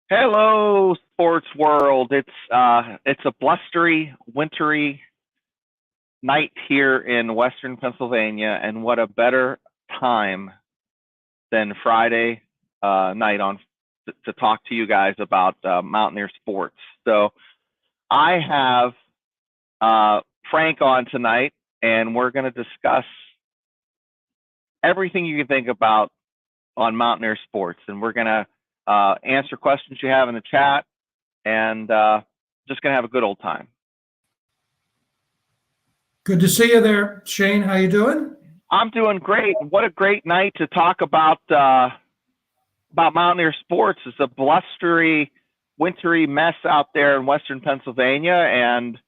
Hello, sports world. It's a blustery, wintry night here in Western Pennsylvania, and what a better time than Friday night to talk to you guys about Mountaineer sports. So I have Frank on tonight, and we're going to discuss everything you can think about on Mountaineer sports, and we're going to answer questions you have in the chat, and just going to have a good old time. Good to see you there, Shane. How you doing? I'm doing great. What a great night to talk about Mountaineer sports. It's a blustery, wintry mess out there in Western Pennsylvania, and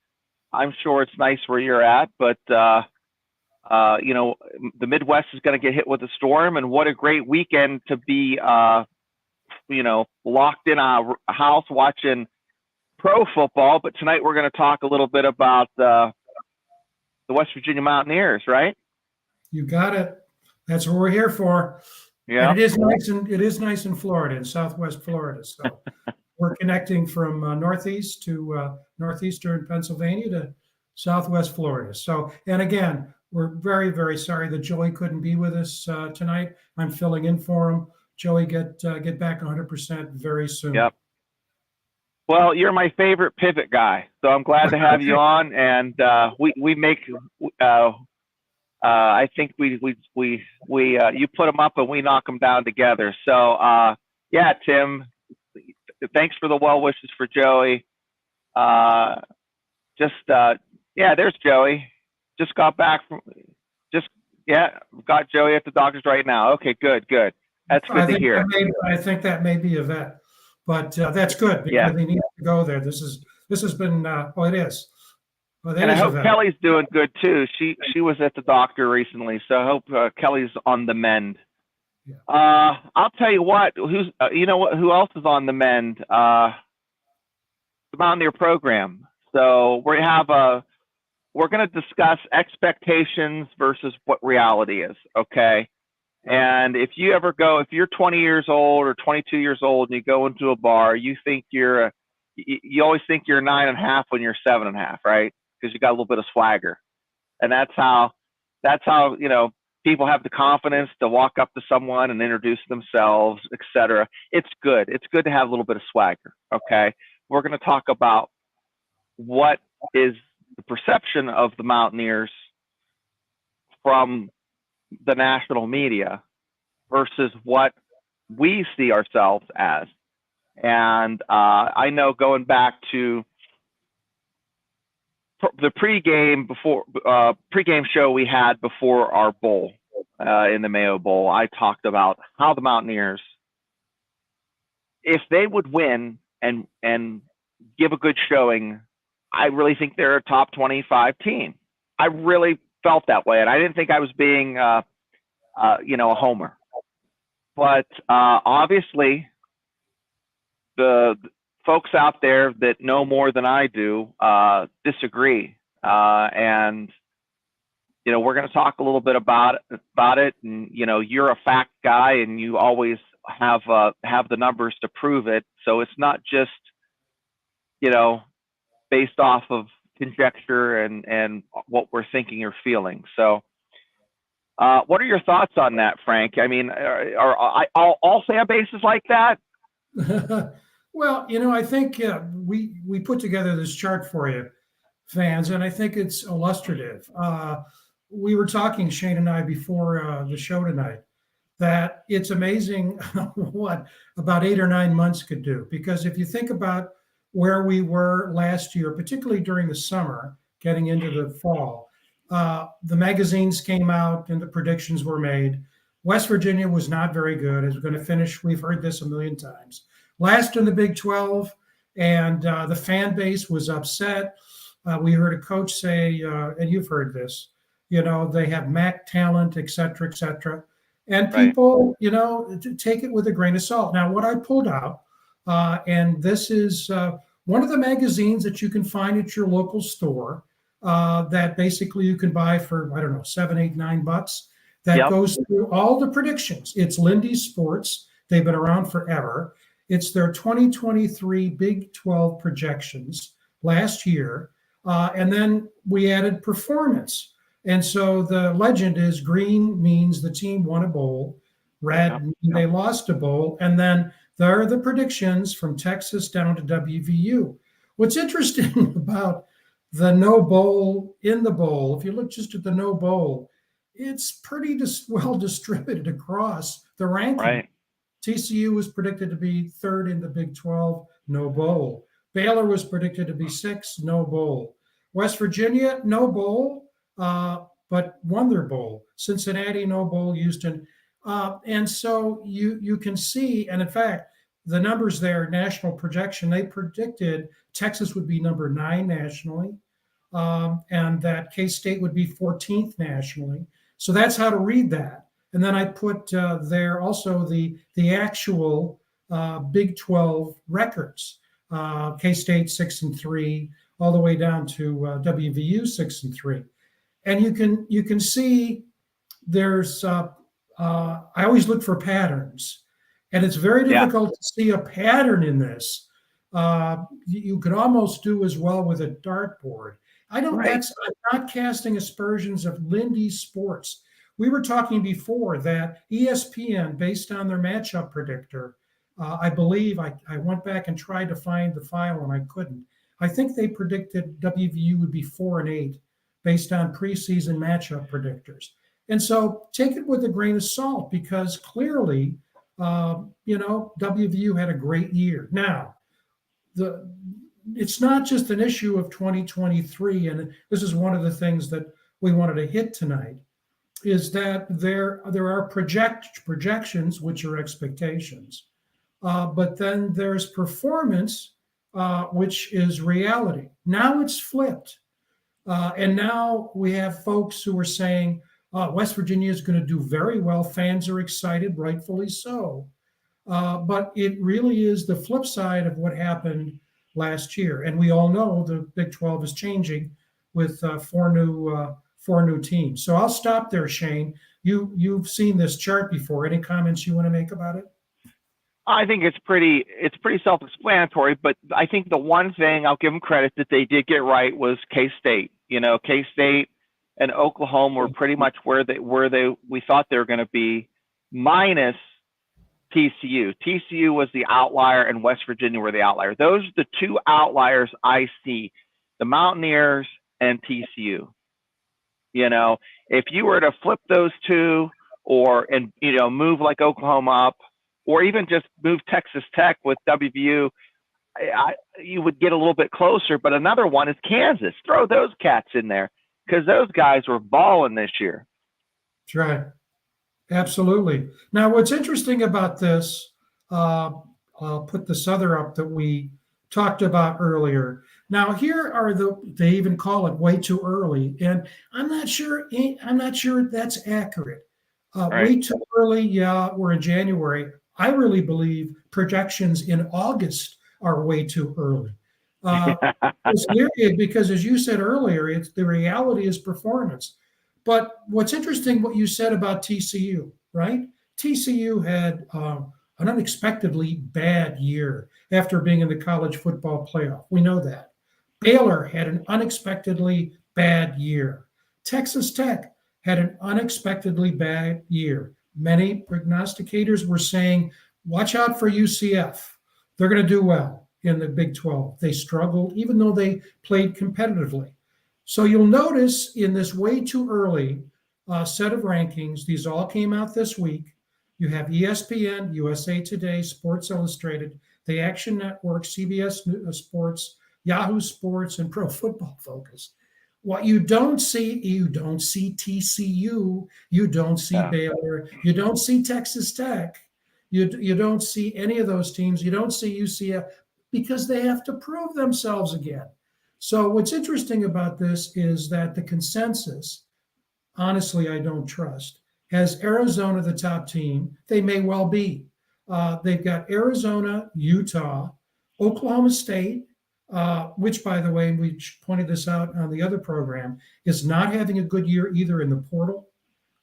I'm sure it's nice where you're at, but you know, the Midwest is going to get hit with a storm, and what a great weekend to be you know, locked in a house watching pro football. But tonight we're going to talk a little bit about the West Virginia Mountaineers, right? You got it. That's what we're here for. Yeah. And it is nice in Florida, in Southwest Florida. So we're connecting from northeast to northeastern Pennsylvania to Southwest Florida. So, and again, we're very, very sorry that Joey couldn't be with us tonight. I'm filling in for him. Joey, get back 100% very soon. Yep. Well, you're my favorite pivot guy, so I'm glad to have you on. And we make I think we you put them up and we knock them down together. So yeah, Tim, thanks for the well wishes for Joey. Yeah, there's Joey. Just got back from got Joey at the doctor's right now. Okay, good. That's good to hear. I think that may be a vet, but that's good because they need to go there. This has been it is. Well, and I hope Kelly's doing good too. She was at the doctor recently, so I hope Kelly's on the mend. Yeah. I'll tell you what. Who else is on the mend? The Mountaineer program. So we're going to discuss expectations versus what reality is. Okay. And if you're 20 years old or 22 years old and you go into a bar, you always think you're 9.5 when you're 7.5, right? Because you got a little bit of swagger. And that's how, you know, people have the confidence to walk up to someone and introduce themselves, etc. It's good. It's good to have a little bit of swagger. Okay. We're going to talk about what is the perception of the Mountaineers from the national media versus what we see ourselves as. And I know going back to the pregame show we had before our bowl in the Mayo Bowl, I talked about how the Mountaineers, if they would win and give a good showing, I really think they're a top 25 team. I really felt that way, and I didn't think I was being a homer. But obviously, the folks out there that know more than I do disagree, and you know, we're going to talk a little bit about it. And you know, you're a fact guy, and you always have the numbers to prove it. So it's not just, you know, based off of conjecture and what we're thinking or feeling. So what are your thoughts on that, Frank? I mean, are all fan bases like that? Well, you know, I think we put together this chart for you, fans, and I think it's illustrative. We were talking, Shane and I, before the show tonight, that it's amazing what about 8 or 9 months could do. Because if you think about where we were last year, particularly during the summer, getting into the fall, the magazines came out and the predictions were made. West Virginia was not very good. It was going to finish, we've heard this a million times, last in the Big 12, and the fan base was upset. We heard a coach say, and you've heard this, you know, they have MAC talent, et cetera, et cetera. And people, you know, take it with a grain of salt. Now, what I pulled out, and this is one of the magazines that you can find at your local store that basically you can buy for, I don't know, $7, $8, $9. That goes through all the predictions. It's Lindy Sports. They've been around forever. It's their 2023 Big 12 projections last year. And then we added performance. And so the legend is green means the team won a bowl, red means they lost a bowl. And then there are the predictions from Texas down to WVU. What's interesting about the no bowl in the bowl, if you look just at the no bowl, it's pretty well distributed across the ranking. Right. TCU was predicted to be third in the Big 12, no bowl. Baylor was predicted to be sixth, no bowl. West Virginia, no bowl, but won their bowl. Cincinnati, no bowl. Houston. And so you can see, and in fact, the numbers there, national projection, they predicted Texas would be number 9 nationally, and that K-State would be 14th nationally. So that's how to read that. And then I put there also the actual Big 12 records. K-State 6-3, all the way down to WVU 6-3, and you can see there's. I always look for patterns, and it's very difficult to see a pattern in this. You could almost do as well with a dartboard. I don't. I'm not casting aspersions of Lindy Sports. We were talking before that ESPN, based on their matchup predictor, I believe I went back and tried to find the file and I couldn't. I think they predicted WVU would be 4-8 based on preseason matchup predictors. And so take it with a grain of salt, because clearly, WVU had a great year. Now, it's not just an issue of 2023, and this is one of the things that we wanted to hit tonight, is that there are projections, which are expectations, but then there's performance, which is reality. Now it's flipped. And now we have folks who are saying, West Virginia is going to do very well. Fans are excited, rightfully so. But it really is the flip side of what happened last year. And we all know the Big 12 is changing with four new teams. So I'll stop there, Shane. You've seen this chart before. Any comments you want to make about it? I think it's pretty self-explanatory, but I think the one thing I'll give them credit that they did get right was K-State. K-State and Oklahoma were pretty much where we thought they were going to be, minus TCU. TCU was the outlier, and West Virginia were the outlier. Those are the two outliers I see: the Mountaineers and TCU. If you were to flip those two, and move like Oklahoma up, or even just move Texas Tech with WVU, you would get a little bit closer. But another one is Kansas. Throw those cats in there, because those guys were balling this year. That's right. Absolutely. Now, what's interesting about this, I'll put this other up that we talked about earlier. Now, here are they even call it way too early, and I'm not sure that's accurate. Right. Way too early, yeah, we're in January. I really believe projections in August are way too early. Because as you said earlier, the reality is performance. But what's interesting, what you said about TCU, right? TCU had an unexpectedly bad year after being in the college football playoff. We know that. Baylor had an unexpectedly bad year. Texas Tech had an unexpectedly bad year. Many prognosticators were saying, watch out for UCF. They're going to do well in the Big 12. They struggled, even though they played competitively. So you'll notice in this way too early set of rankings, these all came out this week. You have ESPN, USA Today, Sports Illustrated, the Action Network, CBS Sports, Yahoo Sports, and Pro Football Focus. What you don't see TCU, you don't see Baylor, you don't see Texas Tech, you don't see any of those teams, you don't see UCF, because they have to prove themselves again. So what's interesting about this is that the consensus, honestly, I don't trust, has Arizona the top team. They may well be. They've got Arizona, Utah, Oklahoma State, which, by the way, we pointed this out on the other program, is not having a good year either in the portal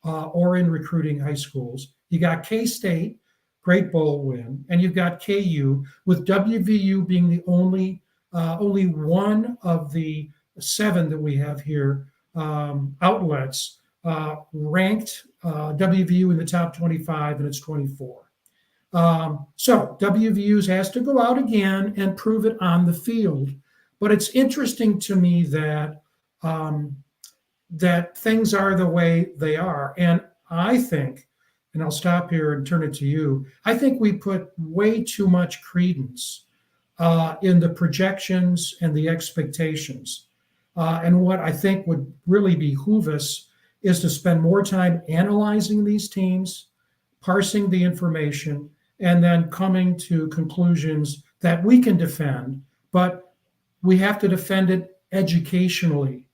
or in recruiting high schools. You got K-State, great bowl win, and you've got KU, with WVU being the only one of the 7 that we have here outlets ranked WVU in the top 25, and it's 24. So WVU's has to go out again and prove it on the field. But it's interesting to me that that things are the way they are. And I think, and I'll stop here and turn it to you, I think we put way too much credence in the projections and the expectations. And what I think would really behoove us is to spend more time analyzing these teams, parsing the information, and then coming to conclusions that we can defend, but we have to defend it educationally,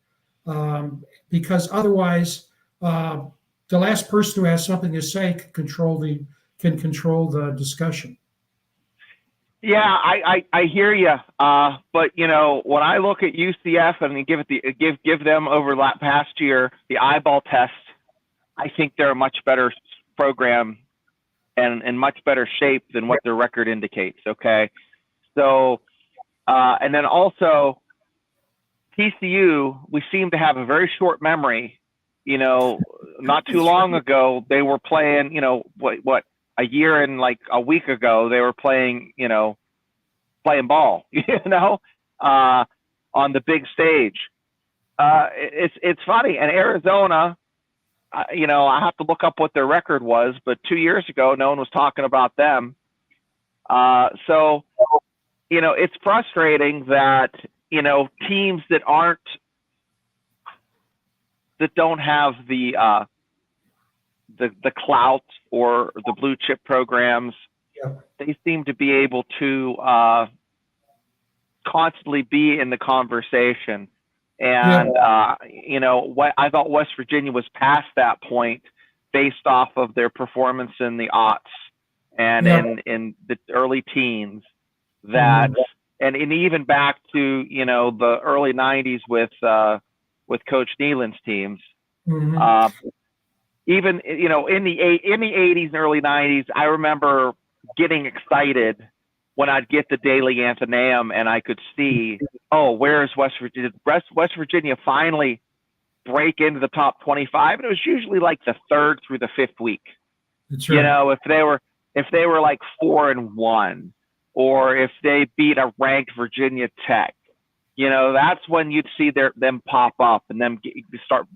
because otherwise, the last person who has something to say can control the discussion. Yeah, I hear you. But when I look at UCF and give them over past year the eyeball test, I think they're a much better program and in much better shape than what their record indicates. Okay, so and then also TCU, we seem to have a very short memory. Not too long ago they were playing. What a year and like a week ago they were playing. Playing ball. On the big stage. It's funny. And Arizona. I have to look up what their record was, but 2 years ago, no one was talking about them. So, it's frustrating that, teams that don't have the clout or the blue chip programs, they seem to be able to constantly be in the conversation. And, what I thought West Virginia was past that point based off of their performance in the aughts and in the early teens and even back to, the early 90s with Coach Nealon's teams. Even, in the 80s and early 90s, I remember getting excited when I'd get the Daily Athenaeum and I could see, where's West Virginia? West Virginia finally break into the top 25, and it was usually like the 3rd through the 5th week. That's right. If they were like 4-1, or if they beat a ranked Virginia Tech, that's when you'd see them pop up and them start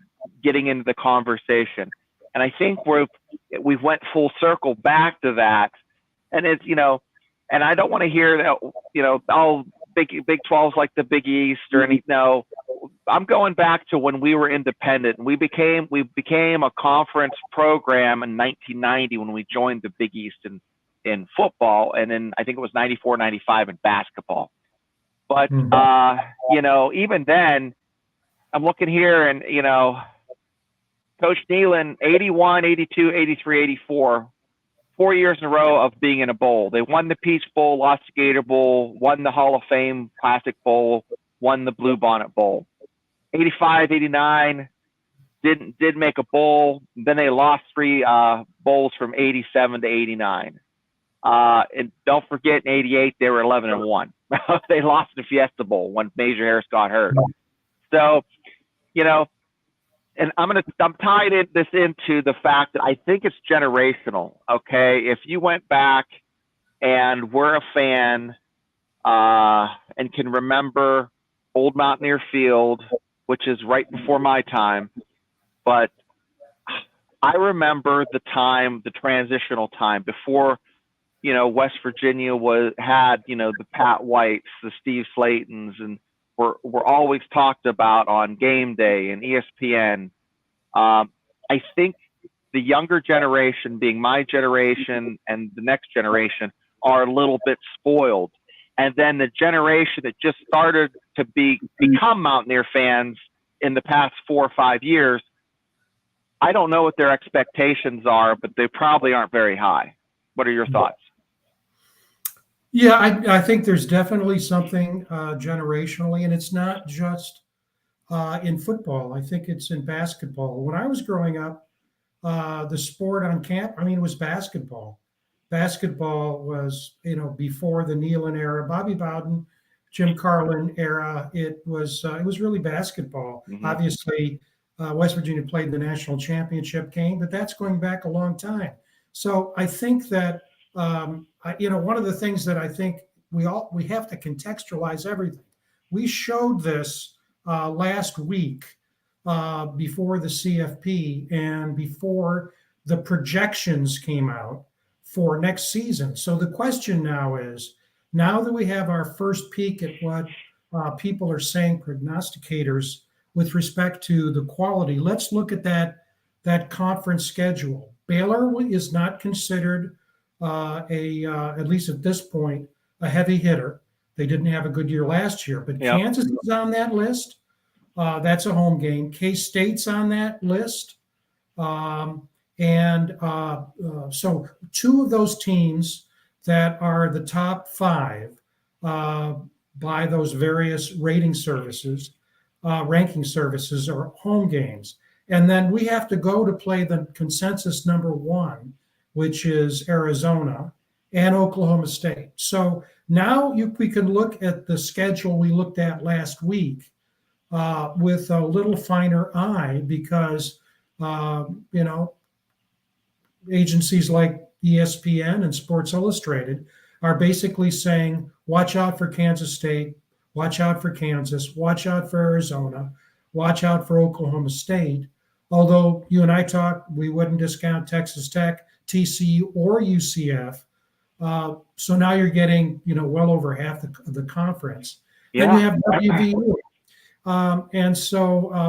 getting into the conversation. And I think we went full circle back to that, and it's and I don't want to hear that Big 12's like the Big East or anything. No, I'm going back to when we were independent. We became a conference program in 1990 when we joined the Big East in football, and then I think it was 94, 95 in basketball. But even then, I'm looking here and Coach Nealon, 81, 82, 83, 84. 4 years in a row of being in a bowl. They won the Peach Bowl, lost the Gator Bowl, won the Hall of Fame Classic Bowl, won the Blue Bonnet Bowl. 85, 89, did make a bowl. Then they lost 3 bowls from 87 to 89. And don't forget, in 88, they were 11-1. They lost the Fiesta Bowl when Major Harris got hurt. So, and I'm tied this into the fact that I think it's generational. Okay, if you went back and were a fan and can remember old Mountaineer Field, which is right before my time, but I remember the transitional time before, West Virginia had the Pat Whites, the Steve Slaytons, and were always talked about on Game Day and ESPN. I think the younger generation, being my generation and the next generation, are a little bit spoiled. And then the generation that just started to become Mountaineer fans in the past 4 or 5 years, I don't know what their expectations are, but they probably aren't very high. What are your thoughts? Yeah, I think there's definitely something generationally, and it's not just in football. I think it's in basketball. When I was growing up, the sport on camp, it was basketball. basketball was, before the Nealon era, Bobby Bowden, Jim Carlin era. It was really basketball. Mm-hmm. Obviously, West Virginia played the national championship game, but that's going back a long time. So I think that one of the things that I think we have to contextualize everything. We showed this last week before the CFP and before the projections came out for next season. So the question now is, now that we have our first peek at what people are saying, prognosticators, with respect to the quality, let's look at that conference schedule. Baylor is not considered at least at this point, a heavy hitter. They didn't have a good year last year, but yep. Kansas is on that list. That's a home game. K-State's on that list. So two of those teams that are the top five by those various ranking services are home games. And then we have to go to play the consensus number one, which is Arizona and Oklahoma State. So now we can look at the schedule we looked at last week with a little finer eye because, agencies like ESPN and Sports Illustrated are basically saying, watch out for Kansas State, watch out for Kansas, watch out for Arizona, watch out for Oklahoma State. Although you and I talked, we wouldn't discount Texas Tech, TCU, or UCF. So now you're getting, well over half the conference. Yeah. Then you have WVU.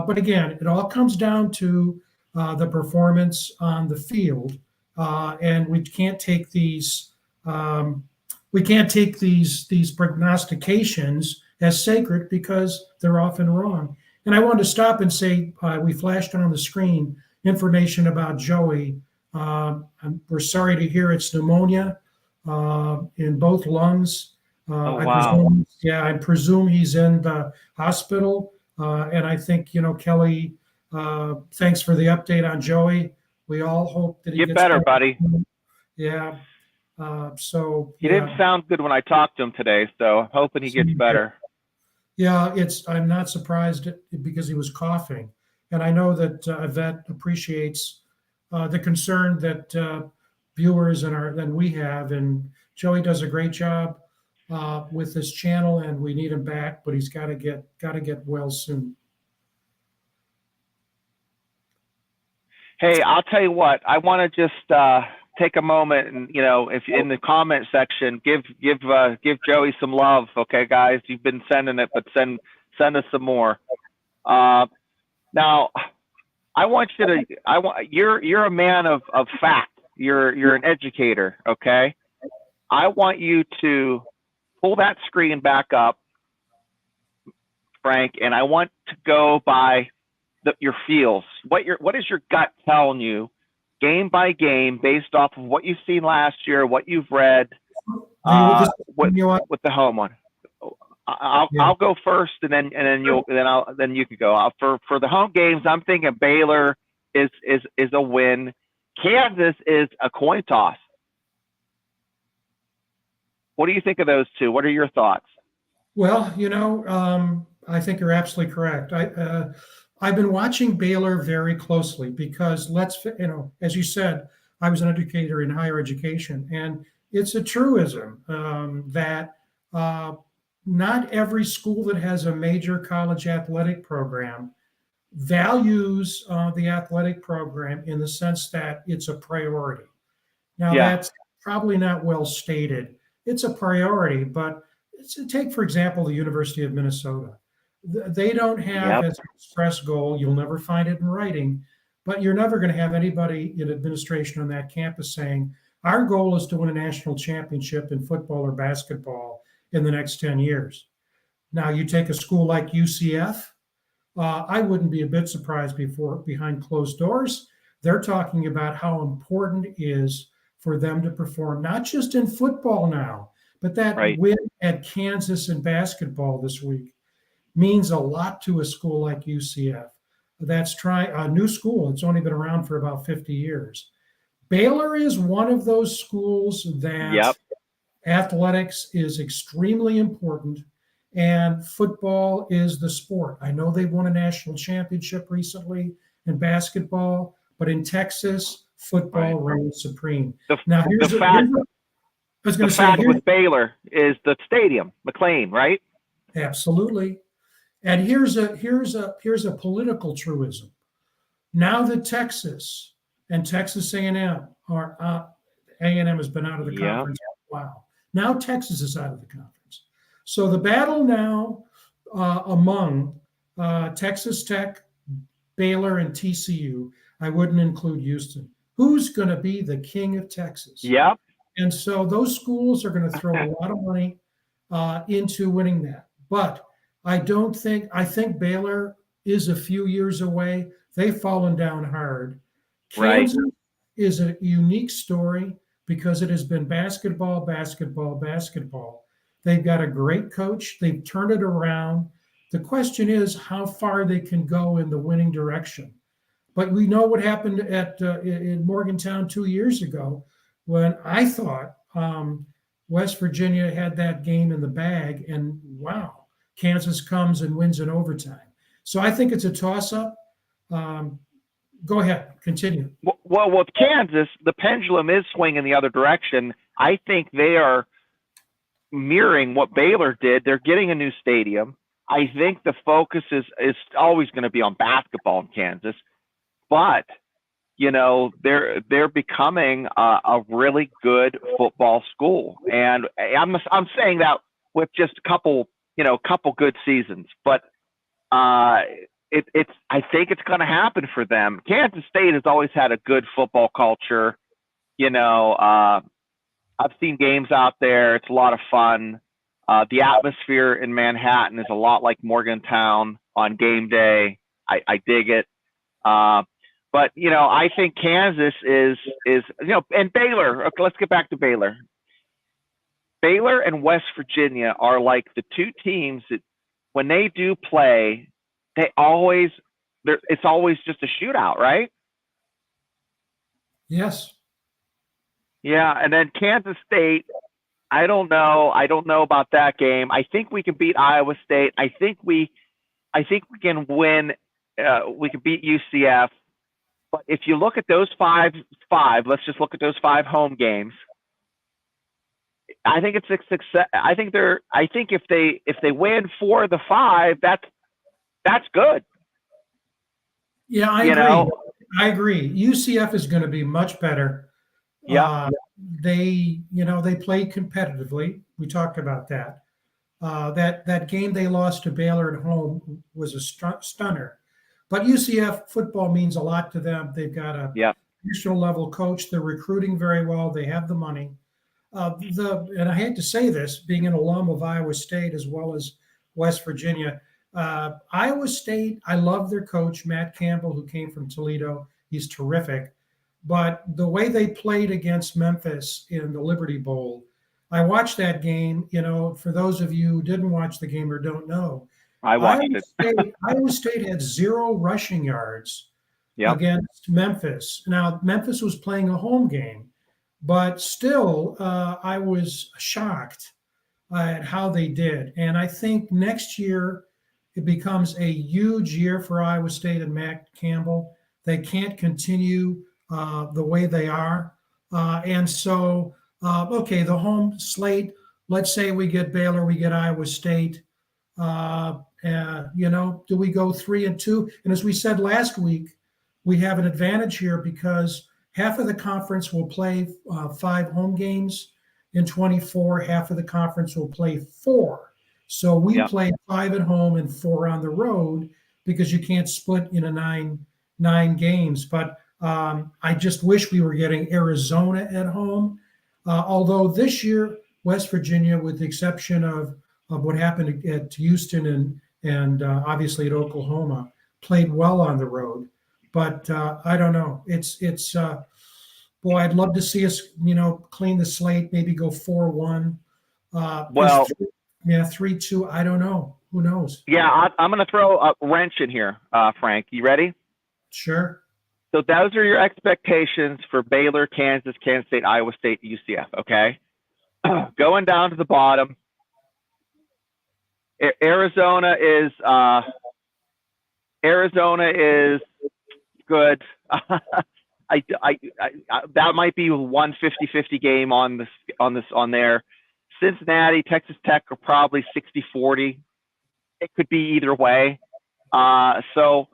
But again, it all comes down to the performance on the field. And we can't take these prognostications as sacred because they're often wrong. And I wanted to stop and say, we flashed on the screen information about Joey. We're sorry to hear it's pneumonia in both lungs. Wow. I presume he's in the hospital. And I think, Kelly, thanks for the update on Joey. We all hope that he gets better, buddy. Yeah. He didn't sound good when I talked to him today, so I'm hoping he gets better. Yeah, I'm not surprised because he was coughing. And I know that Yvette appreciates the concern that viewers than we have. And Joey does a great job with this channel, and we need him back, but he's got to get well soon. Hey, I'll tell you what. I want to just take a moment and, if in the comment section, give Joey some love, okay, guys. You've been sending it, but send us some more. Now, you're a man of fact. You're an educator, okay? I want you to pull that screen back up, Frank, and I want to go by your feels. What is your gut telling you, game by game, based off of what you've seen last year, what you've read, with the home one? I'll go first, and then you could go. For the home games, I'm thinking Baylor is a win. Kansas is a coin toss. What do you think of those two? What are your thoughts? Well, I think you're absolutely correct. I've been watching Baylor very closely because as you said, I was an educator in higher education, and it's a truism that not every school that has a major college athletic program values the athletic program in the sense that it's a priority. Now, That's probably not well stated. It's a priority, but take, for example, the University of Minnesota. They don't have as an express goal. You'll never find it in writing, but you're never going to have anybody in administration on that campus saying, our goal is to win a national championship in football or basketball in the next 10 years. Now, you take a school like UCF, I wouldn't be a bit surprised behind closed doors. They're talking about how important it is for them to perform, not just in football now, but that win at Kansas in basketball this week means a lot to a school like UCF. That's a new school. It's only been around for about 50 years. Baylor is one of those schools that Yep. athletics is extremely important, and football is the sport. I know they won a national championship recently in basketball, but in Texas, football reigns supreme. Now, The fact here's with Baylor is the stadium, McLean, right? absolutely. And here's a political truism. Now that Texas and Texas A&M are A&M has been out of the conference. Wow. Now Texas is out of the conference. So the battle now among Texas Tech, Baylor, and TCU, I wouldn't include Houston. Who's going to be the king of Texas? Yep. And so those schools are going to throw a lot of money into winning that. But I think Baylor is a few years away. They've fallen down hard. Kansas is a unique story because it has been basketball, basketball, basketball. They've got a great coach. They've turned it around. The question is how far they can go in the winning direction. But we know what happened in Morgantown 2 years ago when I thought West Virginia had that game in the bag, and wow, Kansas comes and wins in overtime. So I think it's a toss-up. Go ahead, continue. Well, with Kansas, the pendulum is swinging the other direction. I think they are mirroring what Baylor did. They're getting a new stadium. I think the focus is always going to be on basketball in Kansas, but they're becoming a really good football school, and I'm saying that with just a couple good seasons, but I think it's going to happen for them. Kansas State has always had a good football culture. I've seen games out there. It's a lot of fun. The atmosphere in Manhattan is a lot like Morgantown on game day. I dig it. But I think Kansas is and Baylor. Okay, let's get back to Baylor. Baylor and West Virginia are like the two teams that when they do play, it's always just a shootout, right? Yes. Yeah, and then Kansas State, I don't know about that game. I think we can beat Iowa State. I think we can win. We can beat UCF. But if you look at those five, let's just look at those 5 home games. I think it's a success. I think if they win 4 of the 5, that's good. Yeah, I agree. UCF is going to be much better. Yeah. They played competitively. We talked about that. That game they lost to Baylor at home was a stunner. But UCF football means a lot to them. They've got a national level coach. They're recruiting very well. They have the money. And I hate to say this, being an alum of Iowa State as well as West Virginia, Iowa State, I love their coach, Matt Campbell, who came from Toledo. He's terrific. But the way they played against Memphis in the Liberty Bowl, I watched that game. For those of you who didn't watch the game or don't know, I watched it. Iowa State had 0 rushing yards against Memphis. Now, Memphis was playing a home game, but still, I was shocked at how they did. And I think next year it becomes a huge year for Iowa State and Matt Campbell. They can't continue the way they are. And so, the home slate, let's say we get Baylor, we get Iowa State. Do we go 3-2? And as we said last week, we have an advantage here because half of the conference will play 5 home games in 24. Half of the conference will play 4. So we play 5 at home and 4 on the road because you can't split into nine games. But I just wish we were getting Arizona at home. Although this year, West Virginia, with the exception of what happened at Houston and obviously at Oklahoma, played well on the road. But I don't know. It's boy, I'd love to see us, clean the slate, maybe go 4-1. 3-2. I don't know. Who knows? Yeah, I'm going to throw a wrench in here, Frank. You ready? Sure. So those are your expectations for Baylor, Kansas, Kansas State, Iowa State, UCF. Okay, going down to the bottom. Arizona is good. That might be one 50-50 game on there. Cincinnati, Texas Tech are probably 60-40. It could be either way. So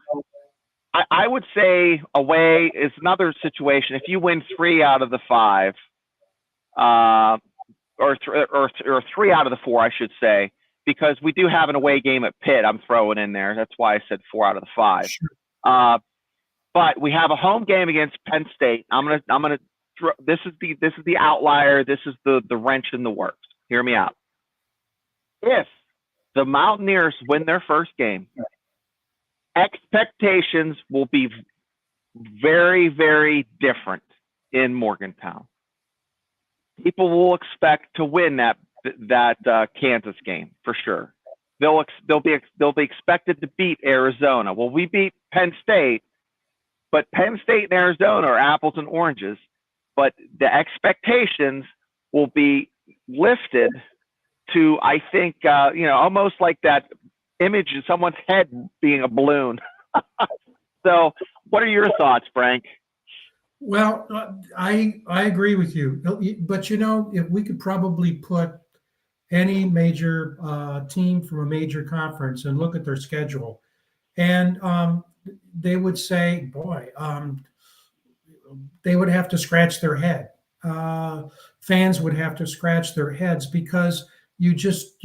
I would say away is another situation. If you win 3 out of the 5, or 3 out of the 4, I should say, because we do have an away game at Pitt. I'm throwing in there. That's why I said 4 out of the 5. Sure. But we have a home game against Penn State. This is the outlier. This is the wrench in the works. Hear me out. If the Mountaineers win their first game, expectations will be very, very different in Morgantown. People will expect to win that Kansas game for sure. They'll be expected to beat Arizona. Well, we beat Penn State, but Penn State and Arizona are apples and oranges. But the expectations will be lifted to, I think, almost like that image of someone's head being a balloon. So what are your thoughts, Frank? Well, I agree with you. But, if we could probably put any major team from a major conference and look at their schedule, and they would say, boy, they would have to scratch their head. Fans would have to scratch their heads because you just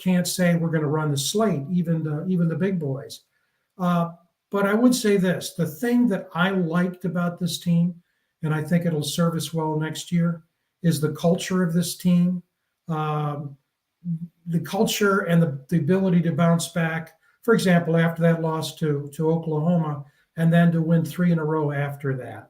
can't say we're going to run the slate, even the big boys. But I would say this: the thing that I liked about this team, and I think it'll serve us well next year, is the culture of this team. The culture and the ability to bounce back. For example, after that loss to Oklahoma, and then to win 3 in a row after that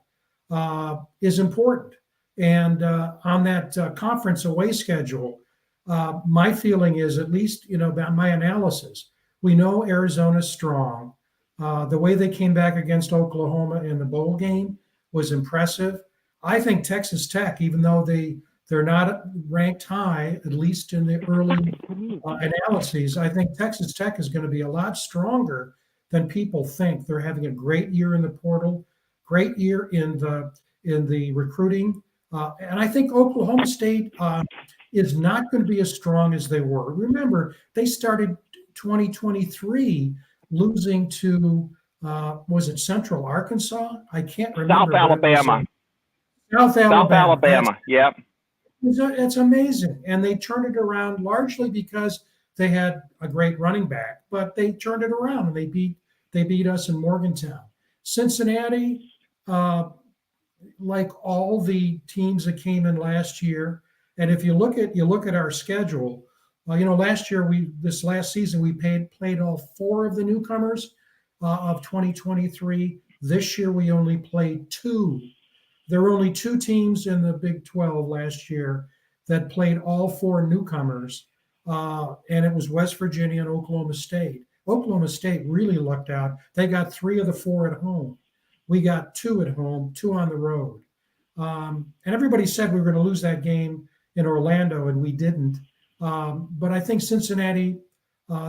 is important. And on that conference away schedule, my feeling is, at least, about my analysis, we know Arizona's strong. The way they came back against Oklahoma in the bowl game was impressive. I think Texas Tech, even though they're not ranked high, at least in the early analyses, I think Texas Tech is going to be a lot stronger than people think. They're having a great year in the portal, great year in the recruiting. And I think Oklahoma State is not going to be as strong as they were. Remember, they started 2023 losing to, was it Central Arkansas? I can't remember. South Alabama. Yep. It's amazing. And they turned it around largely because they had a great running back, but they turned it around and they beat us in Morgantown. Cincinnati, like all the teams that came in last year, and if you look at our schedule, last year this last season we played all 4 of the newcomers of 2023. This year we only played 2. There were only 2 teams in the Big 12 last year that played all 4 newcomers, and it was West Virginia and Oklahoma State. Oklahoma State really lucked out. They got 3 of the 4 at home. We got 2 at home, 2 on the road. And everybody said we were going to lose that game in Orlando, and we didn't. But I think Cincinnati,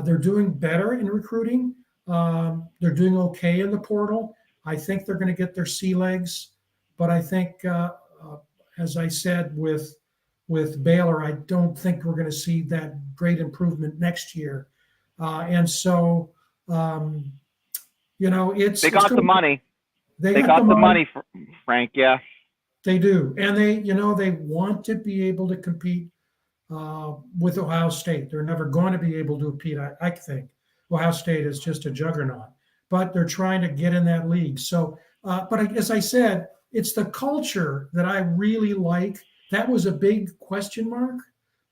they're doing better in recruiting. They're doing okay in the portal. I think they're going to get their sea legs. But I think, as I said with Baylor, I don't think we're going to see that great improvement next year. And so, it's they got the money. They got the money, Frank. Yeah, they do, and they want to be able to compete with Ohio State. They're never going to be able to compete. I think Ohio State is just a juggernaut, but they're trying to get in that league. So, as I said, it's the culture that I really like. That was a big question mark.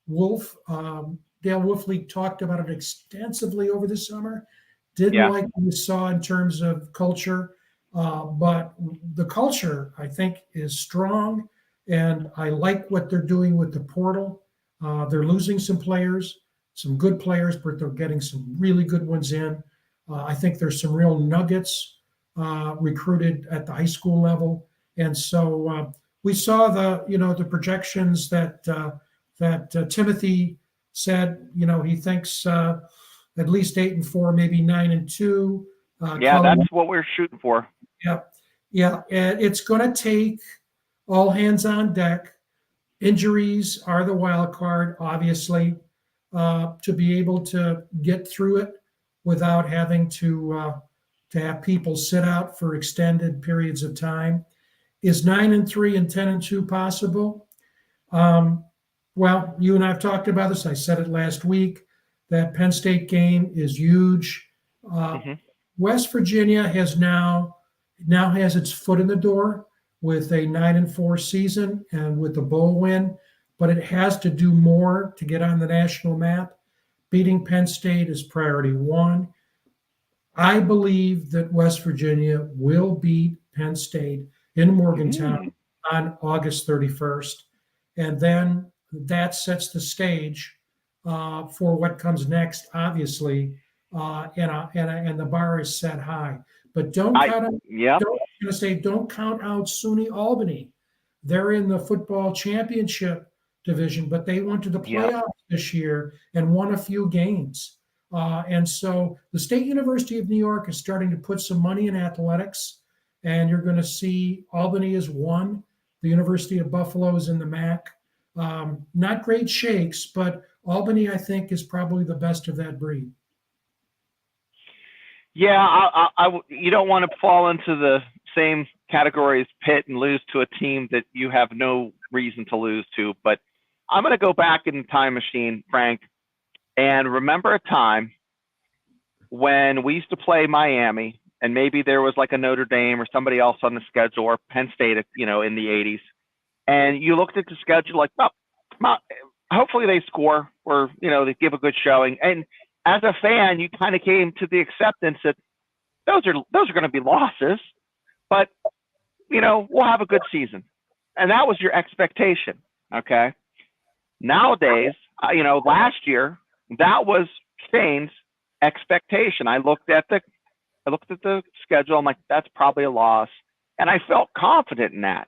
Dale Wolfley talked about it extensively over the summer. Didn't like what we saw in terms of culture, but the culture, I think, is strong, and I like what they're doing with the portal. They're losing some players, some good players, but they're getting some really good ones in. I think there's some real nuggets recruited at the high school level. And so we saw the projections that Timothy said. He thinks at least 8-4, maybe 9-2. Yeah, that's what we're shooting for. Yeah. And it's going to take all hands on deck. Injuries are the wild card, obviously, to be able to get through it without having to have people sit out for extended periods of time. Is 9-3 and 10-2 possible? Well, you and I have talked about this. I said it last week. That Penn State game is huge. West Virginia now has its foot in the door with a 9-4 season and with the bowl win, but it has to do more to get on the national map. Beating Penn State is priority one. I believe that West Virginia will beat Penn State in Morgantown on August 31st. And then that sets the stage for what comes next, obviously. And the bar is set high. But don't count out SUNY Albany. They're in the football championship division, but they went to the playoffs this year and won a few games. And so the State University of New York is starting to put some money in athletics, and you're going to see Albany is one. The University of Buffalo is in the MAC. Not great shakes, but Albany, I think, is probably the best of that breed. Yeah, you don't want to fall into the same category as Pitt and lose to a team that you have no reason to lose to. But I'm going to go back in the time machine, Frank, and remember a time when we used to play Miami, and maybe there was like a Notre Dame or somebody else on the schedule, or Penn State, in the 80s. And you looked at the schedule like, oh, hopefully they score, or, they give a good showing. And as a fan, you kind of came to the acceptance that those are going to be losses, but, we'll have a good season. And that was your expectation. Okay. Nowadays, last year, that was Shane's expectation. I looked at the schedule. I'm like, that's probably a loss. And I felt confident in that.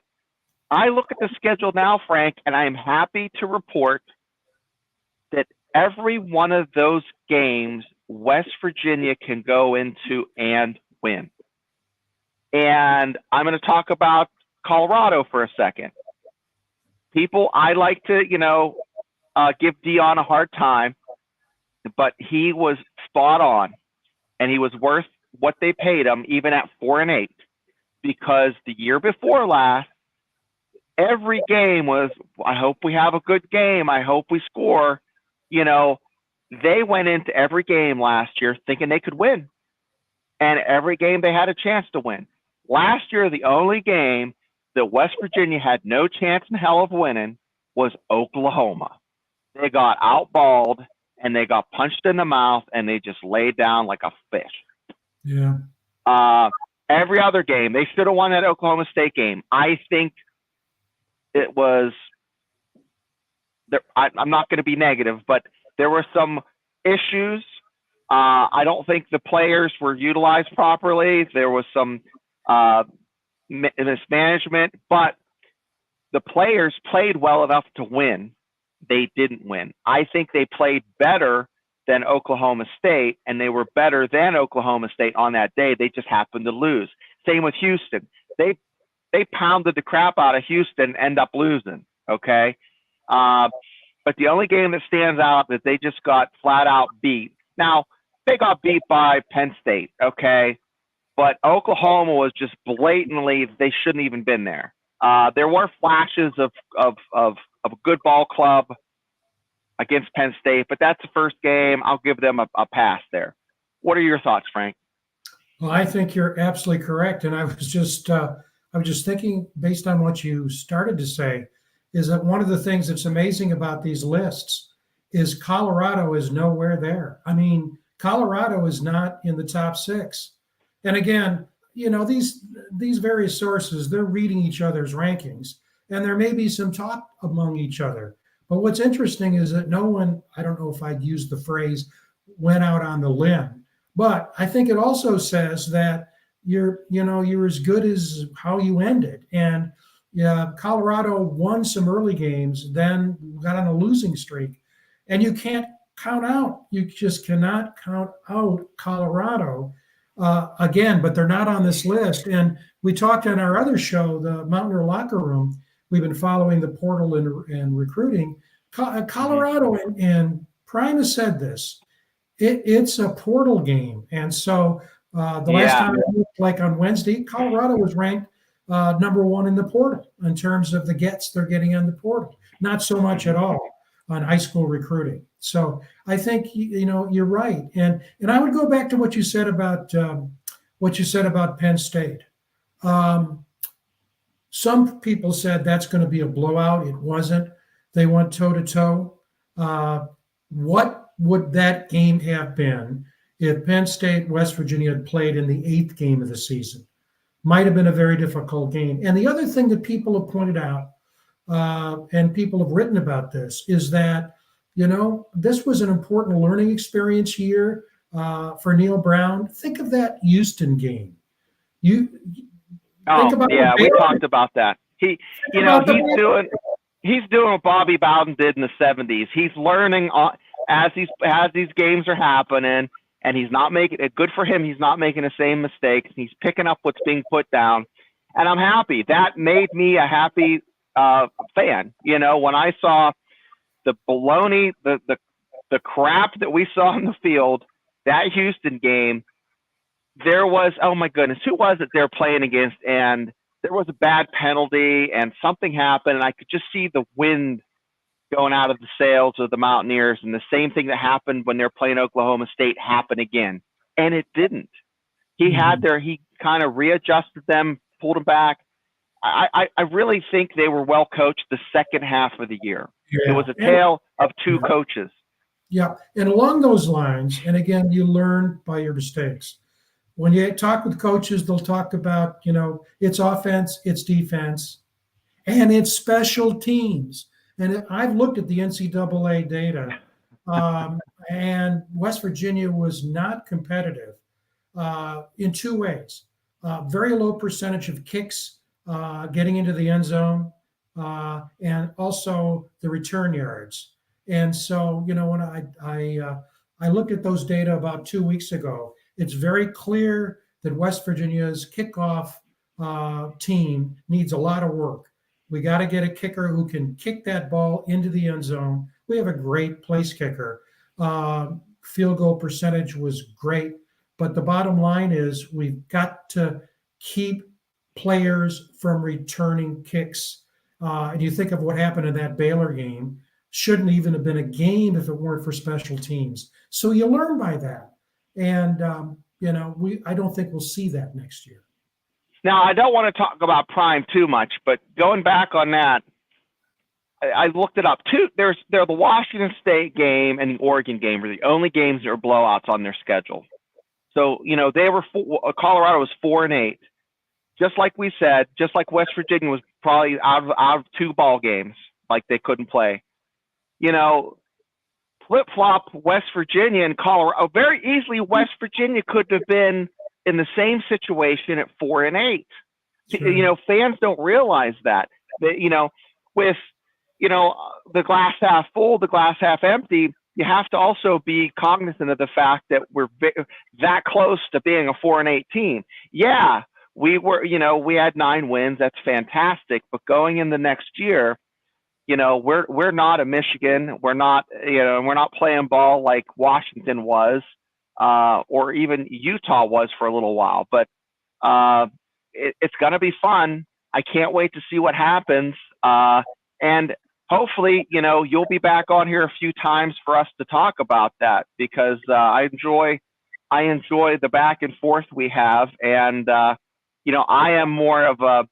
I look at the schedule now, Frank, and I am happy to report that every one of those games, West Virginia can go into and win. And I'm going to talk about Colorado for a second. I like to, give Dion a hard time, but he was spot on, and he was worth what they paid him, even at 4-8, because the year before last, every game was, I hope we have a good game. I hope we score. They went into every game last year thinking they could win, and every game they had a chance to win. Last year, the only game that West Virginia had no chance in hell of winning was Oklahoma. They got outballed, and they got punched in the mouth, and they just laid down like a fish. Yeah. Every other game, they should have won that Oklahoma State game. I think it was – I'm not going to be negative, but there were some issues. I don't think the players were utilized properly. There was some mismanagement, but the players played well enough to win. They didn't win. I think they played better than Oklahoma State, and they were better than Oklahoma State on that day. They just happened to lose. Same with Houston. They pounded the crap out of Houston, end up losing, okay? But the only game that stands out that they just got flat out beat. Now, they got beat by Penn State, okay? But Oklahoma was just blatantly, they shouldn't even been there. There were flashes of a good ball club against Penn State, but that's the first game. I'll give them a pass there. What are your thoughts, Frank? Well, I think you're absolutely correct. And I was just thinking, based on what you started to say, is that one of the things that's amazing about these lists is Colorado is nowhere there. I mean, Colorado is not in the top 6. And again, these various sources, they're reading each other's rankings, and there may be some talk among each other. But what's interesting is that no one, I don't know if I'd use the phrase, went out on the limb. But I think it also says that, you're as good as how you ended. And yeah, Colorado won some early games, then got on a losing streak, and you can't count out. You just cannot count out Colorado again. But they're not on this list. And we talked on our other show, the Mountaineer Locker Room. We've been following the portal and recruiting. Colorado and Prime has said this. It's a portal game, and so the last time I looked, like on Wednesday, Colorado was ranked #1 in the portal in terms of the gets they're getting on the portal. Not so much at all on high school recruiting. So I think you're right, and I would go back to what you said about Penn State. Some people said that's going to be a blowout. It wasn't. They went toe to toe. What would that game have been if Penn State, West Virginia had played in the 8th game of the season? Might have been a very difficult game. And the other thing that people have pointed out, and people have written about this, is that, this was an important learning experience here for Neil Brown. Think of that Houston game. We talked about that. He's doing what Bobby Bowden did in the 70s. He's learning as these games are happening, and he's not making it. Good for him. He's not making the same mistakes. He's picking up what's being put down, and I'm happy. That made me a happy fan. When I saw the baloney, the crap that we saw in the field, that Houston game, there was, oh my goodness, who was it they're playing against? And there was a bad penalty and something happened, and I could just see the wind going out of the sails of the Mountaineers, and the same thing that happened when they're playing Oklahoma State happened again. And it didn't. He kind of readjusted them, pulled them back. I really think they were well coached the second half of the year. Yeah. It was a tale of two coaches. Yeah. And along those lines, and again, you learn by your mistakes. When you talk with coaches, they'll talk about, it's offense, it's defense, and it's special teams. And I've looked at the NCAA data, and West Virginia was not competitive in two ways. Very low percentage of kicks getting into the end zone, and also the return yards. And so, when I looked at those data about 2 weeks ago, it's very clear that West Virginia's kickoff team needs a lot of work. We got to get a kicker who can kick that ball into the end zone. We have a great place kicker. Field goal percentage was great. But the bottom line is we've got to keep players from returning kicks. And you think of what happened in that Baylor game. Shouldn't even have been a game if it weren't for special teams. So you learn by that. And, I don't think we'll see that next year. Now, I don't want to talk about Prime too much, but going back on that, I looked it up. They're the Washington State game and the Oregon game are the only games that are blowouts on their schedule. So, Colorado was 4-8. Just like we said, just like West Virginia was probably out of 2 ball games, like they couldn't play. Flip-flop West Virginia and Colorado. Very easily, West Virginia could have been in the same situation at 4-8. Sure. Fans don't realize that. With the glass half full, the glass half empty, you have to also be cognizant of the fact that we're that close to being a 4-8 team. Yeah, we were. We had 9 wins. That's fantastic. But going in the next year, we're not a Michigan. We're not. We're not playing ball like Washington was. Or even Utah was for a little while, but it's going to be fun. I can't wait to see what happens. And hopefully, you'll be back on here a few times for us to talk about that, because I enjoy the back and forth we have. And, I am more of a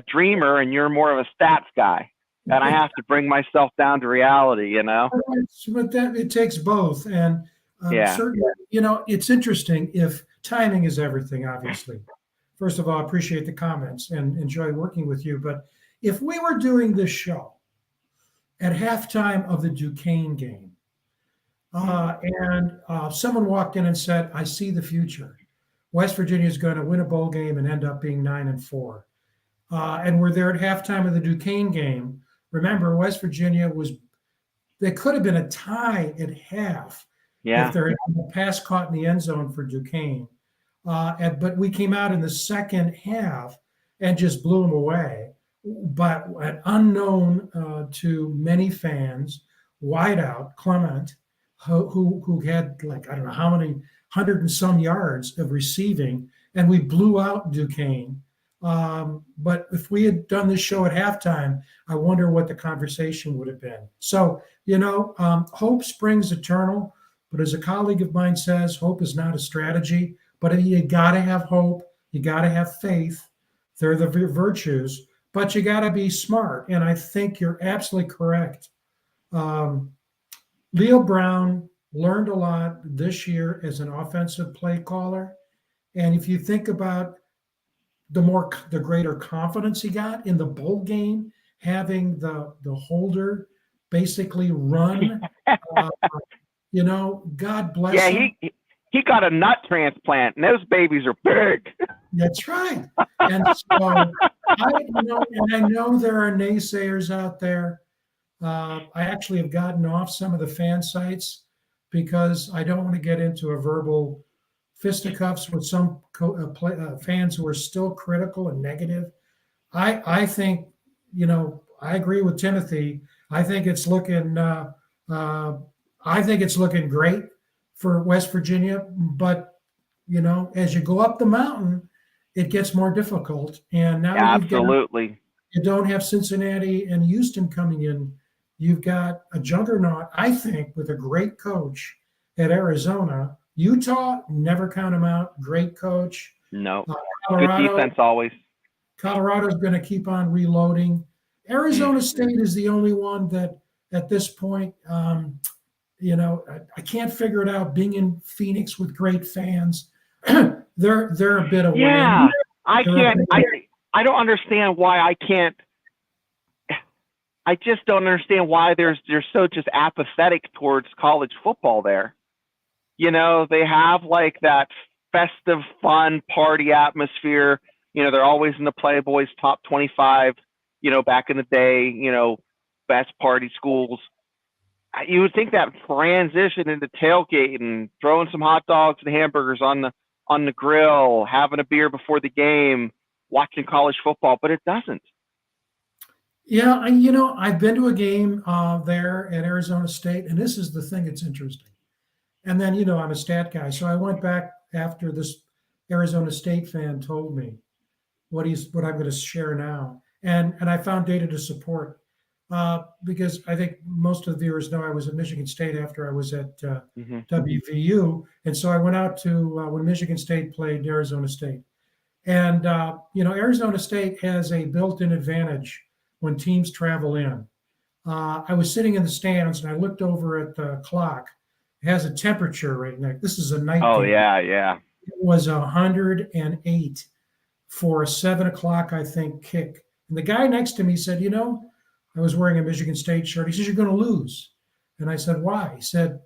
dreamer and you're more of a stats guy. And I have to bring myself down to reality, But it takes both. And certainly, it's interesting if timing is everything, obviously. First of all, I appreciate the comments and enjoy working with you. But if we were doing this show at halftime of the Duquesne game, and someone walked in and said, I see the future. West Virginia is going to win a bowl game and end up being 9-4. And we're there at halftime of the Duquesne game. Remember, West Virginia they could have been a tie at half if there had been a pass caught in the end zone for Duquesne. But we came out in the second half and just blew them away. But an unknown to many fans, wideout Clement, who had like, I don't know how many, 100 and some yards of receiving, and we blew out Duquesne. But if we had done this show at halftime, I wonder what the conversation would have been. So, hope springs eternal. But as a colleague of mine says, hope is not a strategy. But you got to have hope. You got to have faith. They're the virtues. But you got to be smart. And I think you're absolutely correct. Leo Brown learned a lot this year as an offensive play caller. And if you think about the greater confidence he got in the bowl game, having the holder basically run, God bless him. He got a nut transplant, and those babies are big. That's right. And so I know there are naysayers out there. I actually have gotten off some of the fan sites because I don't want to get into a verbal fisticuffs with some fans who are still critical and negative. I think, I agree with Timothy. I think it's looking great for West Virginia, but as you go up the mountain, it gets more difficult. And now absolutely, you don't have Cincinnati and Houston coming in. You've got a juggernaut, I think, with a great coach at Arizona. Utah, never count them out. Great coach. No, good defense always. Colorado's going to keep on reloading. Arizona State is the only one that, at this point, I can't figure it out. Being in Phoenix with great fans, they're a bit of I can't. I don't understand why I can't. I just don't understand why they're so just apathetic towards college football there. They have like that festive, fun party atmosphere. They're always in the Playboy's top 25, back in the day, best party schools. You would think that transition into tailgating, throwing some hot dogs and hamburgers on the grill, having a beer before the game, watching college football, but it doesn't. Yeah, I've been to a game there at Arizona State, and this is the thing that's interesting. And then, I'm a stat guy, so I went back after this Arizona State fan told me what I'm going to share now, and I found data to support because I think most of the viewers know I was at Michigan State after I was at WVU, and so I went out to when Michigan State played Arizona State, and Arizona State has a built-in advantage when teams travel in. I was sitting in the stands and I looked over at the clock. It has a temperature right now. This is a night game. Oh, yeah. It was 108 for a 7:00, I think, kick. And the guy next to me said, I was wearing a Michigan State shirt. He says, "You're going to lose." And I said, "Why?" He said,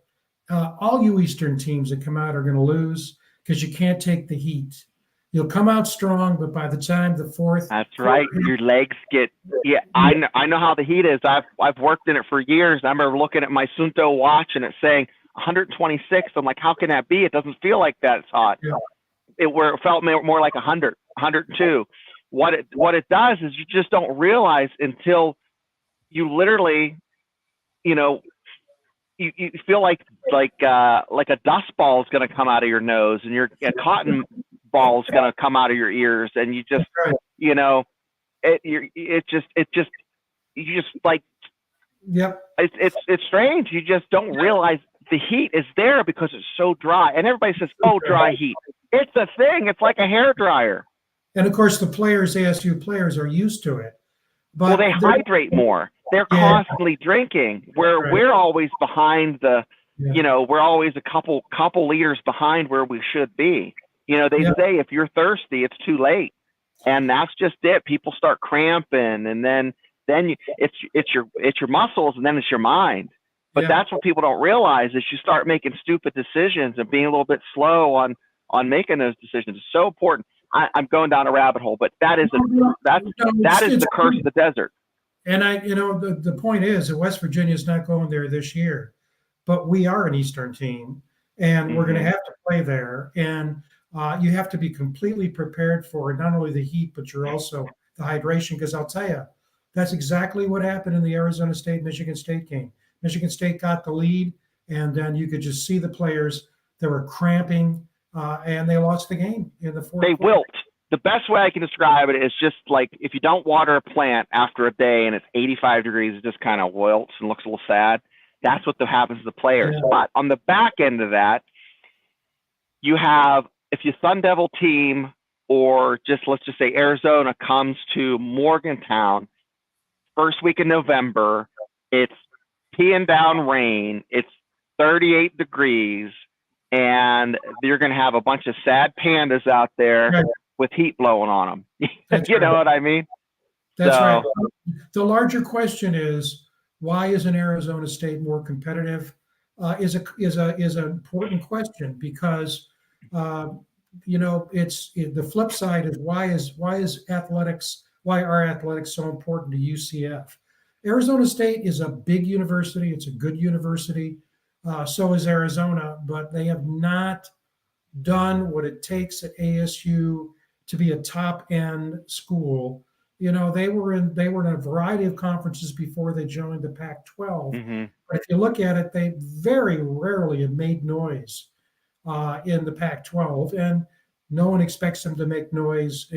"All you Eastern teams that come out are going to lose because you can't take the heat. You'll come out strong, but by the time the fourth..." That's right. Your legs get, I know how the heat is. I've worked in it for years. I remember looking at my Sunto watch and it saying 126. I'm like, how can that be? It doesn't feel like that. It's hot. Yeah. It felt more like 100, 102. What it does is you just don't realize until you literally, you feel like a dust ball is going to come out of your nose, and a cotton ball is going to come out of your ears, and you just, you just like, yep. It's strange. You just don't realize the heat is there because it's so dry, and everybody says, "Oh, dry heat." It's a thing. It's like a hair dryer. And of course, the ASU players are used to it. But they hydrate more. They're constantly drinking. We're always behind we're always a couple liters behind where we should be. They say if you're thirsty, it's too late, and that's just it. People start cramping, and then it's your muscles, and then it's your mind. But that's what people don't realize is you start making stupid decisions and being a little bit slow on on making those decisions is so important. I'm going down a rabbit hole, but that is the curse of the desert. And the point is that West Virginia is not going there this year, but we are an Eastern team, and we're going to have to play there. And you have to be completely prepared for not only the heat, but you're also the hydration. Because I'll tell you, that's exactly what happened in the Arizona State-Michigan State game. Michigan State got the lead, and then you could just see the players that were cramping, and they lost the game in the fourth. They wilt. The best way I can describe it is just like if you don't water a plant after a day and it's 85 degrees, it just kind of wilts and looks a little sad. That's what happens to the players. Yeah. But on the back end of that, you have, if your Sun Devil team or just let's just say Arizona comes to Morgantown first week in November, it's peeing down rain, it's 38 degrees, and you're going to have a bunch of sad pandas out there. Right. With heat blowing on them. You know what I mean? That's right. The larger question is, why isn't Arizona State more competitive? Is an important question because it's the flip side is why are athletics so important to UCF? Arizona State is a big university. It's a good university. So is Arizona, but they have not done what it takes at ASU to be a top-end school. They were in a variety of conferences before they joined the Pac-12. Mm-hmm. But if you look at it, they very rarely have made noise in the Pac-12, and no one expects them to make noise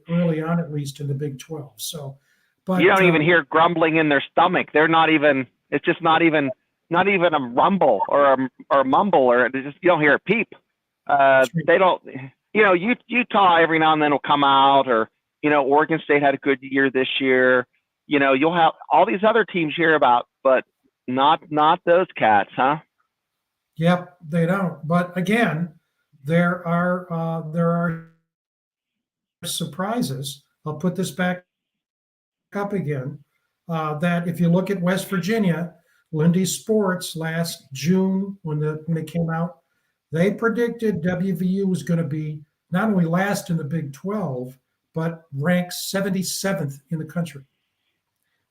early on, at least in the Big 12. So, but you don't even hear grumbling in their stomach. They're not even. It's just not even a rumble or a mumble, or you don't hear a peep. They don't. Utah every now and then will come out, or Oregon State had a good year this year. You'll have all these other teams you hear about, but not those cats, huh? Yep, they don't. But again, there are surprises. I'll put this back up again. That if you look at West Virginia, Lindy Sports last June when they came out, they predicted WVU was going to be not only last in the Big 12, but ranked 77th in the country.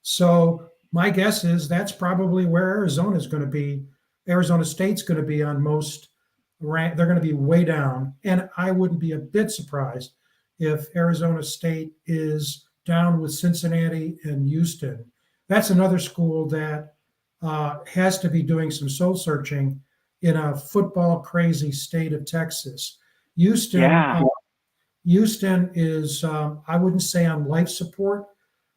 So my guess is that's probably where Arizona is going to be. Arizona State's going to be on most rank. They're going to be way down. And I wouldn't be a bit surprised if Arizona State is down with Cincinnati and Houston. That's another school that has to be doing some soul searching in a football crazy state of Texas. Houston is, I wouldn't say on life support,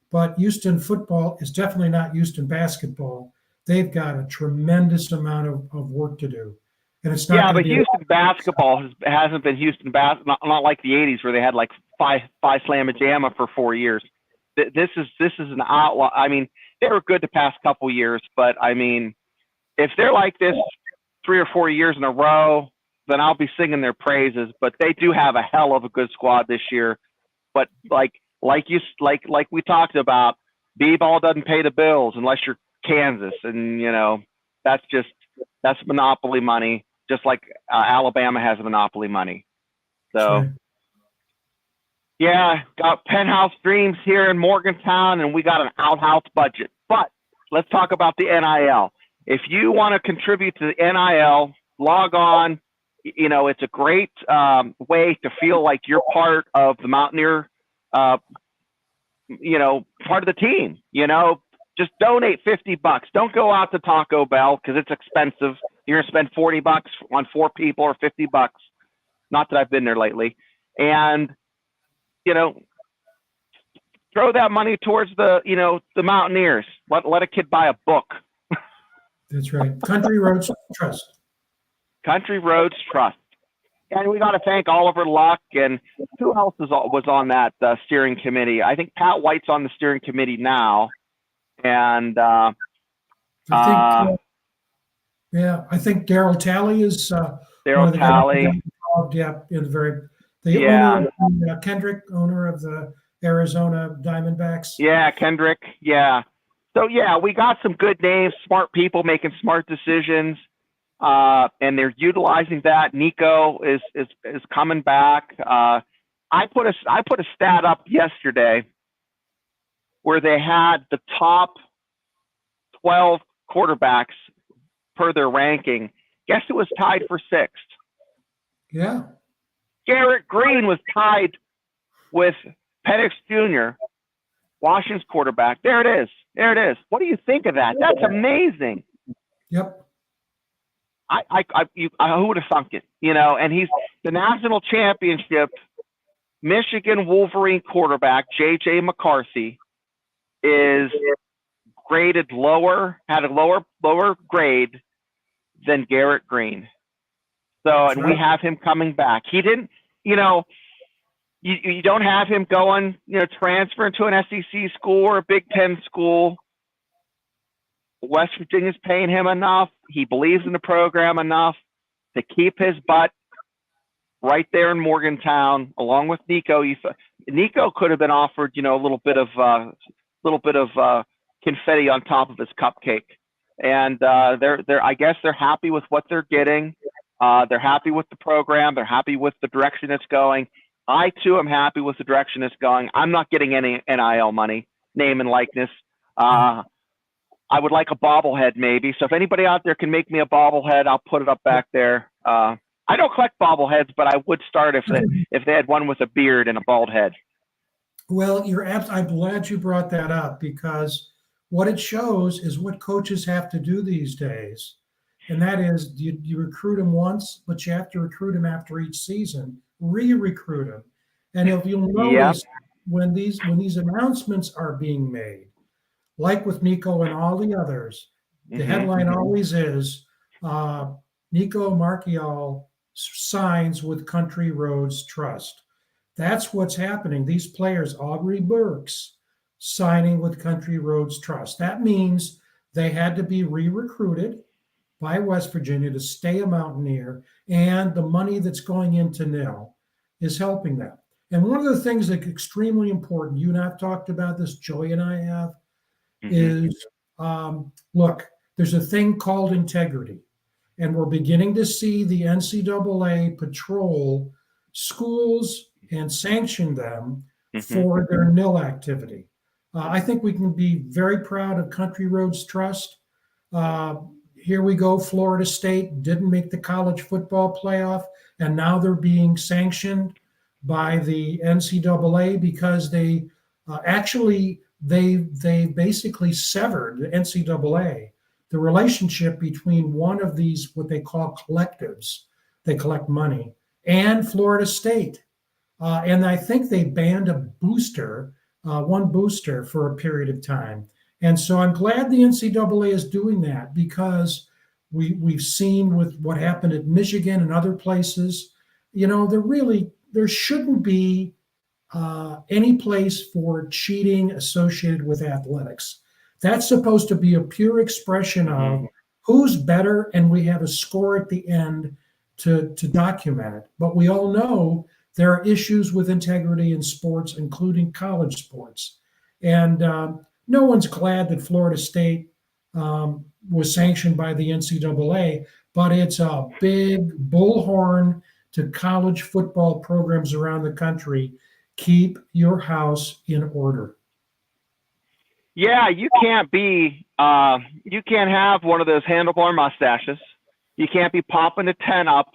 but Houston football is definitely not Houston basketball. They've got a tremendous amount of work to do. And it's not. Yeah, but Houston basketball hasn't been Houston basketball, not like the 80s where they had like five slamma jamma for 4 years. This is an outlaw. I mean, they were good the past couple years, but I mean, if they're like this 3 or 4 years in a row, then I'll be singing their praises. But they do have a hell of a good squad this year. But like we talked about, B-ball doesn't pay the bills unless you're Kansas, and that's monopoly money, just like Alabama has monopoly money. So, yeah, got penthouse dreams here in Morgantown, and we got an outhouse budget. But let's talk about the NIL. If you want to contribute to the NIL, log on. It's a great way to feel like you're part of the Mountaineer, part of the team. Just donate $50. Don't go out to Taco Bell because it's expensive. You're gonna spend $40 on 4 people or $50. Not that I've been there lately. And throw that money towards the Mountaineers. Let a kid buy a book. That's right. Country Roads Trust. Country Roads Trust. And we got to thank Oliver Luck, and who else was on that steering committee? I think Pat White's on the steering committee now. And I think Daryl Talley is Daryl Talley. Owner, Kendrick, owner of the Arizona Diamondbacks. Yeah, Kendrick. Yeah. So yeah, we got some good names, smart people making smart decisions. and they're utilizing that. Nico is coming back. I put a stat up yesterday where they had the top 12 quarterbacks per their ranking. Guess who was tied for 6th? Yeah. Garrett Green was tied with Penix Jr., Washington's quarterback. There it is. There it is. What do you think of that? That's amazing. Yep. Who would have thunk it? You know, and he's the national championship Michigan Wolverine quarterback, J.J. McCarthy, is graded lower, had a lower grade than Garrett Green. So, and we have him coming back. He didn't, you know, you don't have him going, you know, transferring to an SEC school or a Big Ten school. West Virginia's paying him enough. He believes in the program enough to keep his butt right there in Morgantown, along with Nico. Nico could have been offered, you know, a little bit of confetti on top of his cupcake, and I guess they're happy with what they're getting. They're happy with the program. They're happy with the direction it's going. I too am happy with the direction it's going. I'm not getting any NIL money, name and likeness. I would like a bobblehead maybe. So if anybody out there can make me a bobblehead, I'll put it up back there. I don't collect bobbleheads, but I would start if they had one with a beard and a bald head. Well, I'm glad you brought that up, because what it shows is what coaches have to do these days. And that is you recruit them once, but you have to recruit them after each season, re-recruit them. And if you'll notice, when these announcements are being made, like with Nico and all the others, the headline always is Nico Marchiol signs with Country Roads Trust. That's what's happening. These players, Aubrey Burks, signing with Country Roads Trust. That means they had to be re-recruited by West Virginia to stay a Mountaineer, and the money that's going into NIL is helping them. And one of the things that's extremely important, you and I have talked about this, Joy and I have, is look, there's a thing called integrity. And we're beginning to see the NCAA patrol schools and sanction them for their NIL activity. I think we can be very proud of Country Roads Trust. Here we go, Florida State didn't make the college football playoff, and now they're being sanctioned by the NCAA because they basically severed, the NCAA, the relationship between one of these, what they call collectives, they collect money, and Florida State. And I think they banned one booster for a period of time. And so I'm glad the NCAA is doing that, because we've seen with what happened at Michigan and other places, you know, there shouldn't be any place for cheating associated with athletics. That's supposed to be a pure expression of who's better, and we have a score at the end to document it. But we all know there are issues with integrity in sports, including college sports. And no one's glad that Florida State was sanctioned by the NCAA, but it's a big bullhorn to college football programs around the country. Keep your house in order. Yeah, you can't have one of those handlebar mustaches. You can't be popping a tent up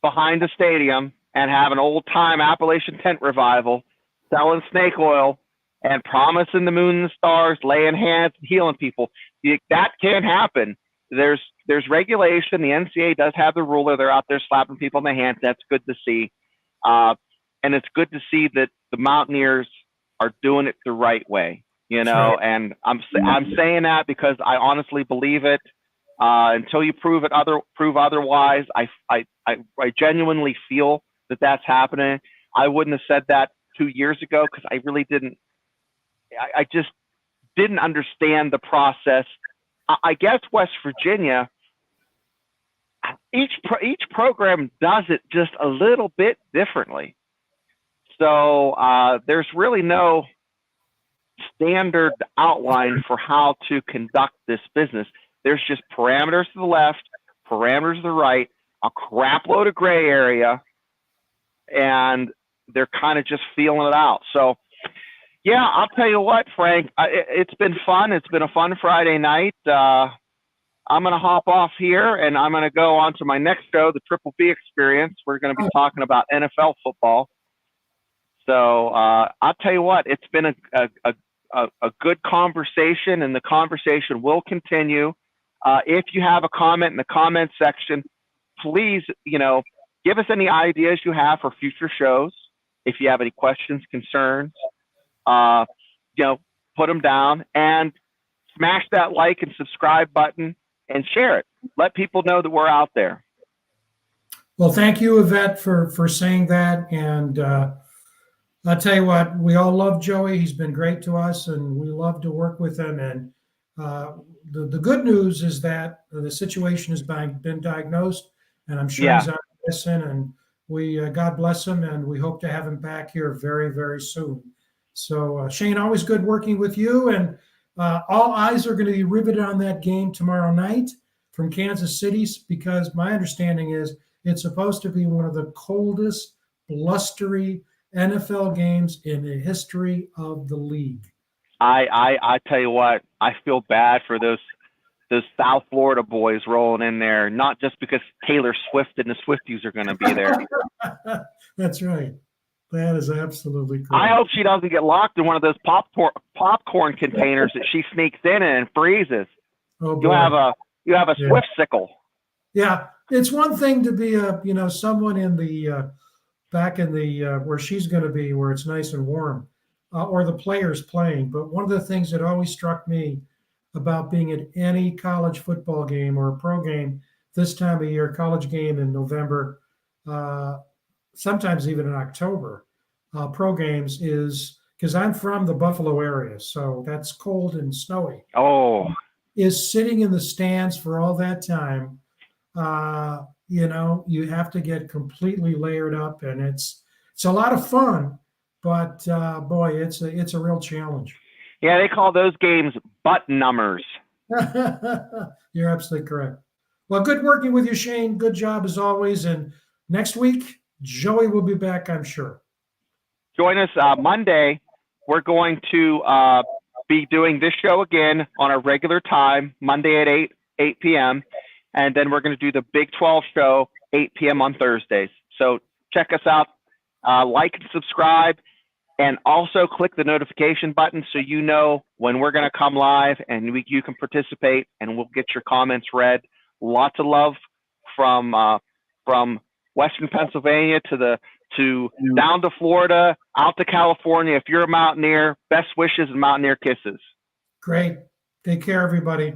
behind the stadium and have an old-time Appalachian tent revival, selling snake oil and promising the moon and the stars, laying hands and healing people. That can't happen. There's regulation. The NCAA does have the ruler. They're out there slapping people in the hands. That's good to see. And it's good to see that the Mountaineers are doing it the right way, you know, and I'm saying that because I honestly believe it. Until you prove otherwise, I genuinely feel that that's happening. I wouldn't have said that 2 years ago because I really didn't. I just didn't understand the process. I guess West Virginia, each program does it just a little bit differently. So there's really no standard outline for how to conduct this business. There's just parameters to the left, parameters are right, a crap load of gray area, and they're kind of just feeling it out. So, yeah, I'll tell you what, Frank, it's been fun. It's been a fun Friday night. I'm going to hop off here, and I'm going to go on to my next show, the Triple B Experience. We're going to be talking about NFL football. So I'll tell you what, it's been a good conversation, and the conversation will continue. If you have a comment in the comment section, please, give us any ideas you have for future shows. If you have any questions, concerns, put them down and smash that like and subscribe button and share it. Let people know that we're out there. Well, thank you, Yvette, for saying that. And I'll tell you what, we all love Joey. He's been great to us, and we love to work with him. And the good news is that the situation has been diagnosed, and I'm sure he's on medicine, and we God bless him, and we hope to have him back here very, very soon. So, Shane, always good working with you, and all eyes are going to be riveted on that game tomorrow night from Kansas City, because my understanding is it's supposed to be one of the coldest, blustery NFL games in the history of the league. I tell you what, I feel bad for those South Florida boys rolling in there, not just because Taylor Swift and the Swifties are going to be there. That's right. That is absolutely correct. I hope she doesn't get locked in one of those popcorn containers that she sneaks in and freezes. Oh, boy. You have a Swift sickle. Yeah, it's one thing to be someone in the back in the where she's going to be, where it's nice and warm, or the players playing. But one of the things that always struck me about being at any college football game or a pro game this time of year, college game in November, sometimes even in October, pro games, is because I'm from the Buffalo area, so that's cold and snowy. Oh, is sitting in the stands for all that time. You have to get completely layered up, and it's a lot of fun, but boy, it's a real challenge. Yeah, they call those games butt numbers. You're absolutely correct. Well, good working with you, Shane. Good job as always. And next week, Joey will be back, I'm sure. Join us Monday. We're going to be doing this show again on a regular time, Monday at 8 p.m. And then we're going to do the Big 12 show, 8 p.m. on Thursdays. So check us out, like and subscribe, and also click the notification button so you know when we're going to come live, and you can participate, and we'll get your comments read. Lots of love from Western Pennsylvania to down to Florida, out to California. If you're a Mountaineer, best wishes and Mountaineer kisses. Great. Take care, everybody.